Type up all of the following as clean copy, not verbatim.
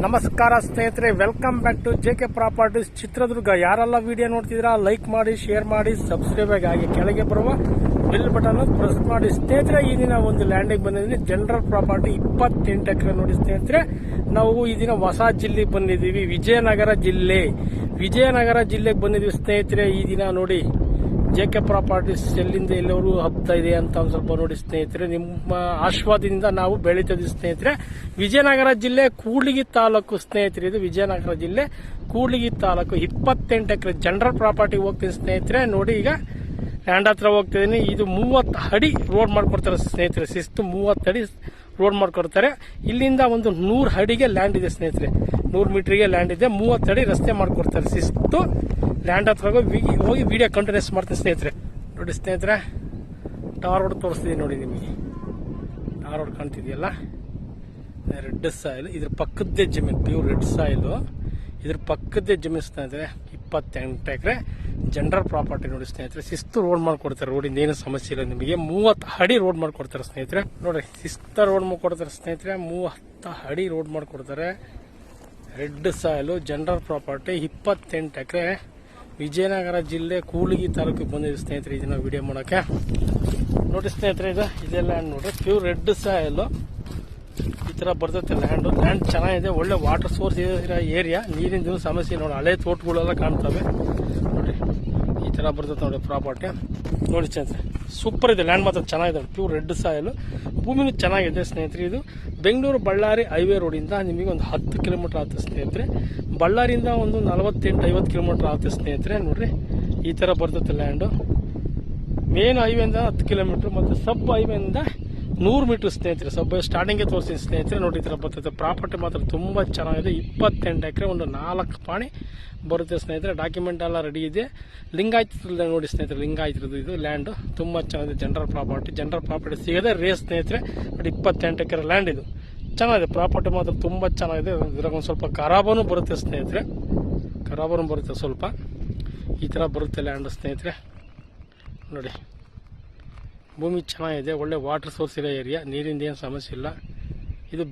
ನಮಸ್ಕಾರ ಸ್ನೇಹಿತರೆ, welcome back to JK properties Chitradurga. ಯಾರೆಲ್ಲ ವಿಡಿಯೋ ನೋಡ್ತಿದ್ದೀರಾ ಲೈಕ್ ಮಾಡಿ, ಶೇರ್ ಮಾಡಿ, ಸಬ್ಸ್ಕ್ರೈಬ್ ಆಗಿ ಕೆಳಗೆ ಬರುವ ಬೆಲ್ ಬಟನ್ ಪ್ರೆಸ್ ಮಾಡಿ. ಸ್ನೇಹಿತರೆ, ಈ ದಿನ ಒಂದು ಲ್ಯಾಂಡಿಗೆ ಬಂದಿದ್ದೀನಿ. ಜನರಲ್ ಪ್ರಾಪರ್ಟಿ 28 ಎಕರೆ ನೋಡಿ ಸ್ನೇಹಿತರೆ. ನಾವು ಈ ದಿನ ಹೊಸ ಜಿಲ್ಲೆಗೆ ಬಂದಿದ್ದೀವಿ, ವಿಜಯನಗರ ಜಿಲ್ಲೆಗೆ ಬಂದಿದ್ದೀವಿ ಸ್ನೇಹಿತರೆ. ಈ ದಿನ ನೋಡಿ ಜೆಕೆ ಪ್ರಾಪರ್ಟೀಸ್ ಎಲ್ಲಿಂದ ಎಲ್ಲರೂ ಹಬ್ತಾ ಇದೆ ಅಂತ ಒಂದು ಸ್ವಲ್ಪ ನೋಡಿ ಸ್ನೇಹಿತರೆ. ನಿಮ್ಮ ಆಶೀರ್ವಾದದಿಂದ ನಾವು ಬೆಳೀತಿದ್ದೀವಿ ಸ್ನೇಹಿತರೆ. ವಿಜಯನಗರ ಜಿಲ್ಲೆ ಕೂಡ್ಲಿಗಿ ತಾಲೂಕು ಸ್ನೇಹಿತರೆ. ಇದು ವಿಜಯನಗರ ಜಿಲ್ಲೆ ಕೂಡ್ಲಿಗಿ ತಾಲೂಕು 28 ಎಕರೆ ಜನರಲ್ ಪ್ರಾಪರ್ಟಿ ಹೋಗ್ತೀನಿ ಸ್ನೇಹಿತರೆ. ನೋಡಿ, ಈಗ ಲ್ಯಾಂಡ್ ಹತ್ರ ಹೋಗ್ತಿದ್ದೀನಿ. ಇದು 30 ಅಡಿ ರೋಡ್ ಮಾಡ್ಕೊಡ್ತಾರೆ ಸ್ನೇಹಿತರೆ. ಶಿಸ್ತು 30 ಅಡಿ ರೋಡ್ ಮಾಡ್ಕೊಡ್ತಾರೆ. ಇಲ್ಲಿಂದ ಒಂದು 100 ಅಡಿಗೆ ಲ್ಯಾಂಡ್ ಇದೆ ಸ್ನೇಹಿತರೆ. 100 ಮೀಟರ್ಗೆ ಲ್ಯಾಂಡ್ ಇದೆ. 30 ಅಡಿ ರಸ್ತೆ ಮಾಡ್ಕೊಡ್ತಾರೆ. ಶಿಸ್ತು ಲ್ಯಾಂಡ್ ಹತ್ರ ಹೋಗಿ ವಿಡಿಯೋ ಕಂಟಿನ್ಯೂಸ್ ಮಾಡ್ತೀನಿ ಸ್ನೇಹಿತರೆ. ನೋಡಿ ಸ್ನೇಹಿತರೆ, ಟಾರ್ ರೋಡ್ ತೋರಿಸ್ತಿದ್ದೀನಿ ನೋಡಿ ನಿಮಗೆ. ಟಾರ್ ರೋಡ್ ಕಾಣ್ತಿದೆಯಲ್ಲ, ರೆಡ್ ಸಾಯಿಲ್. ಇದ್ರ ಪಕ್ಕದ್ದೇ ಜಮೀನು, ಪ್ಯೂರ್ ರೆಡ್ ಸಾಯಿಲು. ಇದ್ರ ಪಕ್ಕದ್ದೇ ಜಮೀನು ಸ್ನೇಹಿತರೆ. 28 ಎಕರೆ ಜನರಲ್ ಪ್ರಾಪರ್ಟಿ ನೋಡಿ ಸ್ನೇಹಿತರೆ. ಶಿಸ್ತು ರೋಡ್ ಮಾಡ್ಕೊಡ್ತಾರೆ. ರೋಡಿಂದ ಏನು ಸಮಸ್ಯೆ ಇಲ್ಲ ನಿಮಗೆ. 30 ಅಡಿ ರೋಡ್ ಮಾಡ್ಕೊಡ್ತಾರೆ ಸ್ನೇಹಿತರೆ. ನೋಡಿ, ಶಿಸ್ತ ರೋಡ್ ಮಾಡ್ಕೊಡ್ತಾರೆ ಸ್ನೇಹಿತರೆ. 30 ಅಡಿ ರೋಡ್ ಮಾಡ್ಕೊಡ್ತಾರೆ. ರೆಡ್ ಸಾಯಿಲು ಜನರಲ್ ಪ್ರಾಪರ್ಟಿ 28 ಎಕರೆ ವಿಜಯನಗರ ಜಿಲ್ಲೆ ಕೂಡ್ಲಿಗಿ ತಾಲೂಕಿಗೆ ಬಂದಿದೆ ಸ್ನೇಹಿತರೆ. ಇದನ್ನ ವಿಡಿಯೋ ಮಾಡೋಕೆ ನೋಡಿ ಸ್ನೇಹಿತರೆ. ಇದೇ ಲ್ಯಾಂಡ್ ನೋಡ್ರಿ, ಪ್ಯೂರ್ ರೆಡ್ ಸಾಯಿಲು. ಈ ತರ ಬರ್ತೈತೆ ಲ್ಯಾಂಡ್ ಚೆನ್ನಾಗಿದೆ. ಒಳ್ಳೆ ವಾಟರ್ ಸೋರ್ಸ್ ಇರೋ ಏರಿಯಾ. ನೀರಿನ ಸಮಸ್ಯೆ ನೋಡಿ. ಹಳೆ ತೋಟಗಳೆಲ್ಲ ಕಾಣ್ತವೆ ನೋಡಿ. ಈ ತರ ಬರ್ತೈತೆ ನೋಡಿ ಪ್ರಾಪರ್ಟಿ. ನೋಡಿ ಸ್ನೇಹಿತರೆ, ಸೂಪರ್ ಇದೆ ಲ್ಯಾಂಡ್, ಮಾತ್ರ ಚೆನ್ನಾಗಿದೆ. Pure red soil. ಭೂಮಿನೂ ಚೆನ್ನಾಗಿದೆ ಸ್ನೇಹಿತರೆ. ಇದು ಬೆಂಗಳೂರು ಬಳ್ಳಾರಿ ಹೈವೇ ರೋಡಿಂದ ನಿಮಗೆ ಒಂದು 10 ಕಿಲೋಮೀಟರ್ ಆಗುತ್ತೆ ಸ್ನೇಹಿತರೆ. ಬಳ್ಳಾರಿಯಿಂದ ಒಂದು 48-50 ಕಿಲೋಮೀಟರ್ ಆಗುತ್ತೆ ಸ್ನೇಹಿತರೆ. ನೋಡ್ರಿ, ಈ ತರ ಬರ್ತೈತೆ ಲ್ಯಾಂಡು. ಮೇನ್ ಹೈವೇಯಿಂದ 10 ಕಿಲೋಮೀಟರ್ ಮತ್ತು ಸಬ್ ಹೈವೇಯಿಂದ 100 ಮೀಟರ್ ಸ್ನೇಹಿತರೆ. ಸಬ್ ಸ್ಟಾರ್ಟಿಂಗ್ ತೋರಿಸ್ತೀನಿ ಸ್ನೇಹಿತರೆ. ನೋಡಿ, ಈ ತರ ಬರ್ತೈತೆ ಪ್ರಾಪರ್ಟಿ ಮಾತ್ರ ತುಂಬಾ ಚೆನ್ನಾಗಿದೆ. 28 ಎಕರೆ, ಒಂದು 4 ಪಾಣಿ ಬರುತ್ತೆ ಸ್ನೇಹಿತರೆ. ಡಾಕ್ಯುಮೆಂಟ್ ಎಲ್ಲ ರೆಡಿ ಇದೆ. ಲಿಂಗಾಯತ ನೋಡಿ ಸ್ನೇಹಿತರೆ, ಲಿಂಗಾಯತರದ್ದು ಇದು ಲ್ಯಾಂಡ್ ತುಂಬಾ ಚೆನ್ನಾಗಿದೆ. ಜನರಲ್ ಪ್ರಾಪರ್ಟಿ ಸಿಗದೆ ರೇಸ್ ಸ್ನೇಹಿತರೆ. ನೋಡಿ, 28 ಎಕರೆ ಲ್ಯಾಂಡ್ ಇದು ಚೆನ್ನಾಗಿದೆ. ಪ್ರಾಪರ್ಟಿ ಮಾತ್ರ ತುಂಬಾ ಚೆನ್ನಾಗಿದೆ. ಇದ್ರಾಗ ಒಂದು ಸ್ವಲ್ಪ ಖರಾಬನು ಬರುತ್ತೆ ಸ್ನೇಹಿತರೆ. ಸ್ವಲ್ಪ ಈ ತರ ಬರುತ್ತೆ ಲ್ಯಾಂಡ್ ಸ್ನೇಹಿತರೆ. ನೋಡಿ, ಭೂಮಿ ಚೆನ್ನಾಗಿದೆ. ಒಳ್ಳೆ ವಾಟರ್ ಸೋರ್ಸ್ ಇರೋ ಏರಿಯಾ. ನೀರಿಂದ ಏನು ಸಮಸ್ಯೆ ಇಲ್ಲ. ಇದು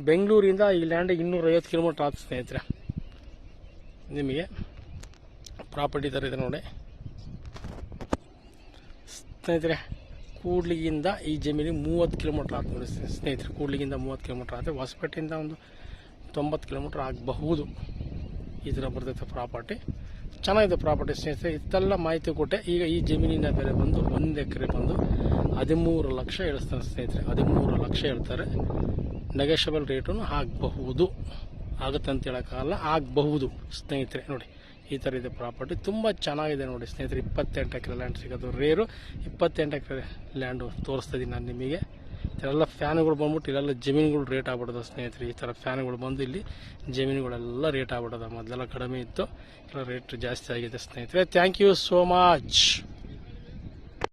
ಬೆಂಗಳೂರಿಂದ ಈ ಲ್ಯಾಂಡ್ 250 ಕಿಲೋಮೀಟರ್ ಆಗುತ್ತೆ ಸ್ನೇಹಿತರೆ. ನಿಮಗೆ ಪ್ರಾಪರ್ಟಿ ಥರ ಇದೆ ನೋಡಿ ಸ್ನೇಹಿತರೆ. ಕೂಡ್ಲಿಗಿಂದ ಈ ಜಮೀನಿಗೆ 30 ಕಿಲೋಮೀಟರ್ ಆಗುತ್ತೆ ನೋಡಿ ಸ್ನೇಹಿತರೆ. ಕೂಡ್ಲಿಗಿಂದ 30 ಕಿಲೋಮೀಟರ್ ಆಗುತ್ತೆ. ಹೊಸಪೇಟೆಯಿಂದ ಒಂದು 90 ಕಿಲೋಮೀಟರ್ ಆಗಬಹುದು. ಈ ಥರ ಬರ್ತೈತೆ ಪ್ರಾಪರ್ಟಿ. ಚೆನ್ನಾಗಿದೆ ಪ್ರಾಪರ್ಟಿ ಸ್ನೇಹಿತರೆ. ಇಷ್ಟೆಲ್ಲ ಮಾಹಿತಿ ಕೊಟ್ಟೆ. ಈಗ ಈ ಜಮೀನಿನ ಬೆಲೆ ಬಂದು 1 ಎಕರೆ ಬಂದು 13 ಲಕ್ಷ ಹೇಳ್ತಾರೆ ಸ್ನೇಹಿತರೆ. 13 ಲಕ್ಷ ಹೇಳ್ತಾರೆ. ನೆಗೋಷಿಯಬಲ್ ರೇಟು ಆಗಬಹುದು. ಆಗುತ್ತೆ ಅಂತ ಹೇಳೋಕ್ಕಾಗಲ್ಲ, ಆಗಬಹುದು ಸ್ನೇಹಿತರೆ. ನೋಡಿ, ಈ ಥರ ಇದೆ ಪ್ರಾಪರ್ಟಿ. ತುಂಬ ಚೆನ್ನಾಗಿದೆ ನೋಡಿ ಸ್ನೇಹಿತರೆ. 28 ಎಕರೆ ಲ್ಯಾಂಡ್ ಸಿಗೋದು ರೇರು. 28 ಎಕರೆ ಲ್ಯಾಂಡು ತೋರಿಸ್ತಾ ಇದ್ದೀನಿ ನಾನು ನಿಮಗೆ. ಇದೆಲ್ಲ ಫ್ಯಾನ್ಗಳು ಬಂದ್ಬಿಟ್ಟು ಇಲ್ಲೆಲ್ಲ ಜಮೀನುಗಳು ರೇಟ್ ಆಗ್ಬಿಡೋದು ಸ್ನೇಹಿತರೆ. ಈ ಥರ ಫ್ಯಾನ್ಗಳು ಬಂದು ಇಲ್ಲಿ ಜಮೀನುಗಳೆಲ್ಲ ರೇಟ್ ಆಗ್ಬಿಡೋದು. ಮೊದಲೆಲ್ಲ ಕಡಿಮೆ ಇತ್ತು, ಎಲ್ಲ ರೇಟ್ ಜಾಸ್ತಿ ಆಗಿದೆ ಸ್ನೇಹಿತರೆ. Thank you so much.